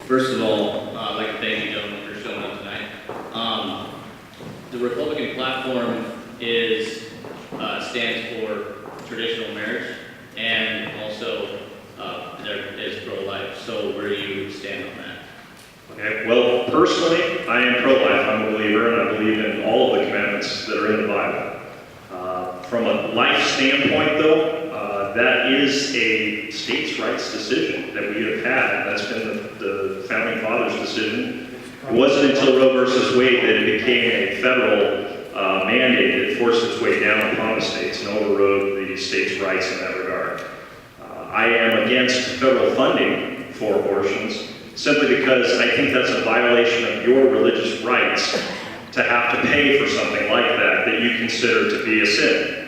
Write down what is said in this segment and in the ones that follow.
First of all, I'd like to thank you gentlemen for showing up tonight. The Republican platform stands for traditional marriage, and also there is pro-life. So where do you stand on that? Okay, well, personally, I am pro-life. I'm a believer, and I believe in all of the commandments that are in the Bible. From a life standpoint, though, that is a states' rights decision that we have had. That's been the Founding Fathers' decision. It wasn't until Roe versus Wade that it became a federal mandate that forced its way down upon the states and overrode the states' rights in that regard. I am against federal funding for abortions simply because I think that's a violation of your religious rights to have to pay for something like that you consider to be a sin.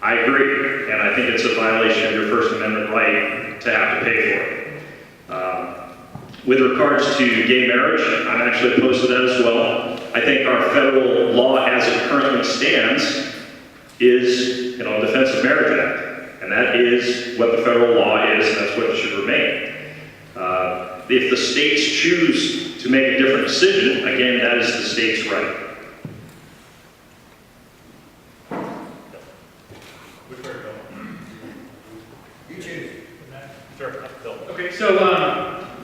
I agree, and I think it's a violation of your First Amendment right to have to pay for it. With regards to gay marriage, I'm actually opposed to that as well. I think our federal law as it currently stands is, Defense of Marriage Act, and that is what the federal law is, and that's what it should remain. If the states choose to make a different decision, again, that is the state's right. Okay, so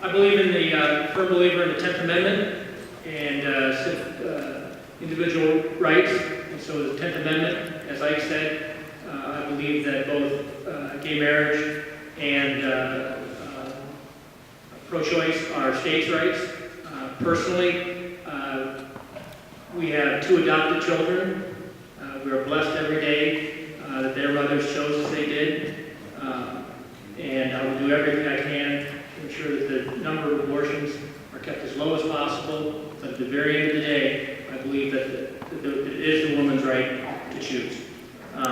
I believe in the firm believer in the 10th Amendment and individual rights. And so the 10th Amendment, as I said, I believe that both gay marriage and pro-choice are states' rights. Personally, we have 2 adopted children. We are blessed every day that their mothers chose as they did. And I will do everything I can to ensure that the number of abortions are kept as low as possible. But at the very end of the day, I believe that it is the woman's right to choose. In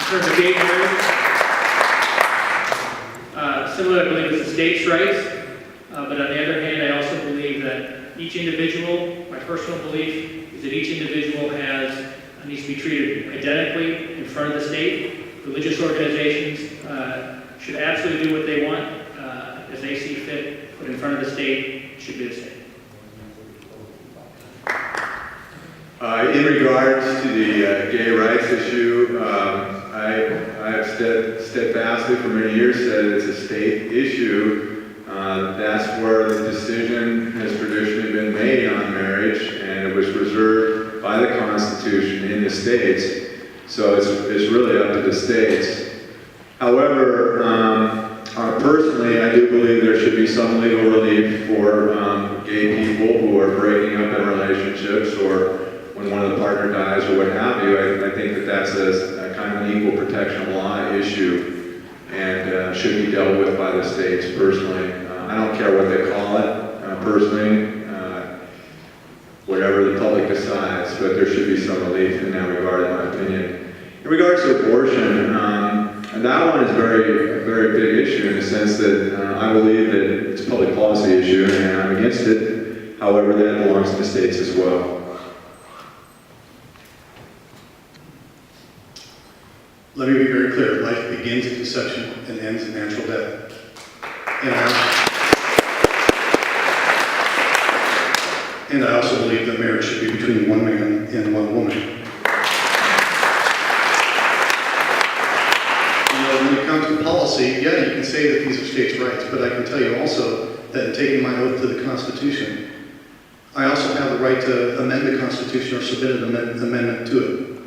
terms of gay marriage, similarly, I believe it's the state's rights. But on the other hand, I also believe that each individual, my personal belief is that each individual needs to be treated identically in front of the state. Religious organizations should absolutely do what they want as they see fit, but in front of the state should be the same. In regards to the gay rights issue, I have steadfastly for many years said it's a state issue. That's where the decision has traditionally been made on marriage, and it was reserved by the Constitution in the states. So it's really up to the states. However, personally, I do believe there should be some legal relief for gay people who are breaking up in relationships or when one of the partner dies or what have you. I think that that's a kind of an equal protection law issue and should be dealt with by the states personally. I don't care what they call it personally. Whatever the public decides, but there should be some relief in that regard, in my opinion. In regards to abortion, that one is a very big issue in the sense that I believe that it's a public policy issue and I'm against it. However, that belongs to the states as well. Let me be very clear. Life begins at conception and ends in natural death. And I also believe that marriage should be between one man and one woman. When it comes to policy, yeah, you can say that these are states' rights, but I can tell you also that in taking my oath to the Constitution, I also have the right to amend the Constitution or submit an amendment to it.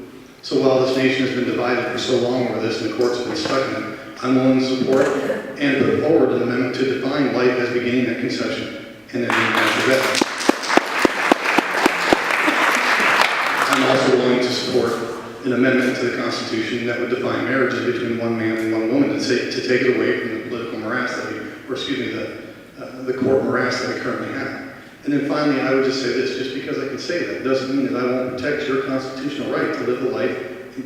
So while this nation has been divided for so long over this and the courts have been stuck in it, I'm willing to support and put forward an amendment to define life as beginning at conception and ending after death. I'm also willing to support an amendment to the Constitution that would define marriages between one man and one woman to take it away from the political morass the court morass that we currently have. And then finally, I would just say this, just because I can say that doesn't mean that I won't protect your constitutional right to live the life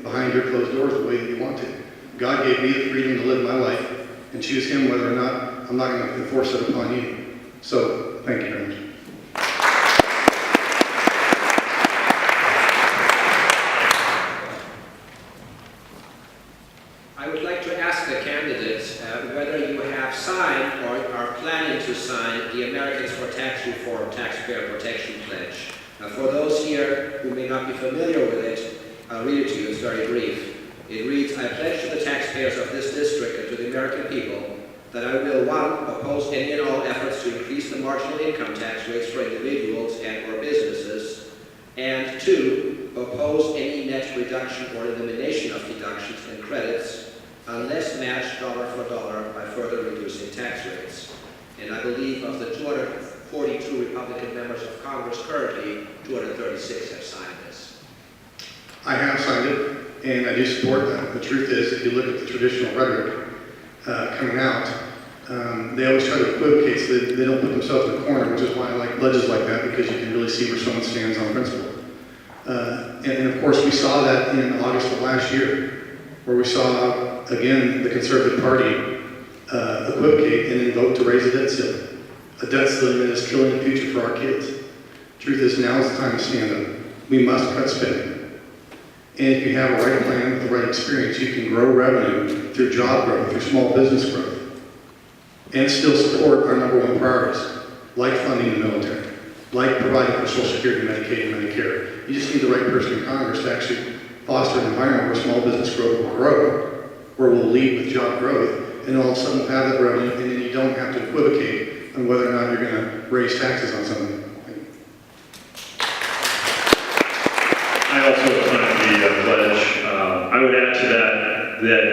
behind your closed doors the way that you want to. God gave me the freedom to live my life and choose Him whether or not I'm not going to enforce it upon you. So, thank you very much. I would like to ask the candidates whether you have signed or are planning to sign the Americans for Tax Reform Taxpayer Protection Pledge. Now, for those here who may not be familiar with it, I'll read it to you. It's very brief. It reads, I pledge to the taxpayers of this district and to the American people that I will, 1, oppose any and all efforts to increase the marginal income tax rates for individuals and or businesses, and 2, oppose any net reduction or elimination of deductions and credits unless matched dollar for dollar by further reducing tax rates. And I believe of the 242 Republican members of Congress currently, 236 have signed this. I have signed it, and I do support that. The truth is, if you look at the traditional rhetoric coming out, they always try to equivocate so they don't put themselves in a corner, which is why I like pledges like that, because you can really see where someone stands on principle. And of course, we saw that in August of last year, where we saw, again, the Conservative Party equivocate and then vote to raise a debt ceiling. A debt ceiling that is killing the future for our kids. Truth is, now is the time to stand up. We must cut spending. And if you have a right plan with the right experience, you can grow revenue through job growth, through small business growth, and still support our #1 priorities, like funding the military, like providing for Social Security, Medicaid, and Medicare. You just need the right person in Congress to actually foster an environment where small business growth will grow, where we'll lead with job growth, and all of a sudden have that revenue, and then you don't have to equivocate on whether or not you're going to raise taxes on something. I also signed the pledge. I would add to that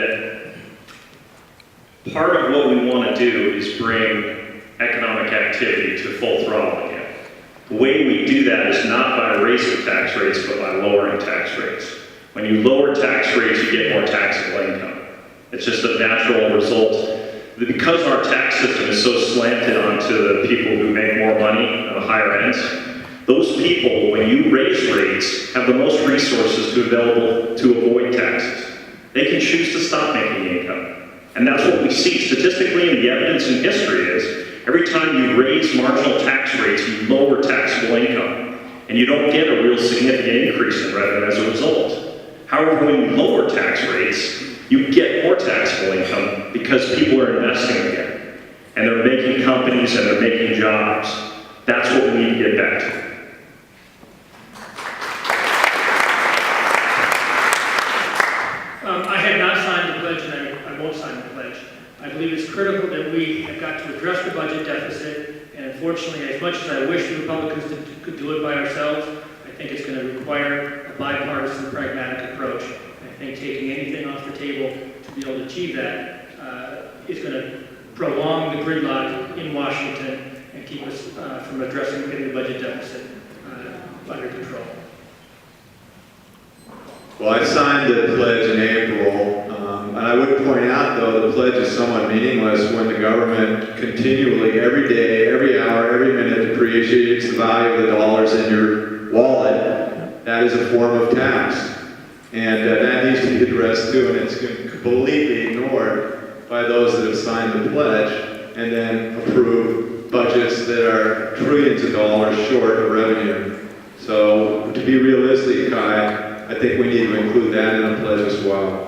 part of what we want to do is bring economic activity to full throttle again. The way we do that is not by raising tax rates, but by lowering tax rates. When you lower tax rates, you get more taxable income. It's just a natural result. Because our tax system is so slanted onto the people who make more money on the higher ends, those people, when you raise rates, have the most resources available to avoid taxes. They can choose to stop making income. And that's what we see statistically, and the evidence in history is, every time you raise marginal tax rates, you lower taxable income. And you don't get a real significant increase in revenue as a result. However, when you lower tax rates, you get more taxable income because people are investing again. And they're making companies and they're making jobs. That's what we need to get back to. I have not signed the pledge, and I won't sign the pledge. I believe it's critical that we have got to address the budget deficit, and unfortunately, as much as I wish the Republicans could do it by ourselves, I think it's going to require a bipartisan, pragmatic approach. I think taking anything off the table to be able to achieve that is going to prolong the gridlock in Washington and keep us from addressing getting the budget deficit under control. Well, I signed the pledge in April, and I would point out, though, the pledge is somewhat meaningless when the government continually, every day, every hour, every minute, depreciates the value of the dollars in your wallet. That is a form of tax. And that needs to be addressed too, and it's completely ignored by those that have signed the pledge and then approve budgets that are trillions of dollars short of revenue. So to be realistic, Kai, I think we need to include that in the pledge as well.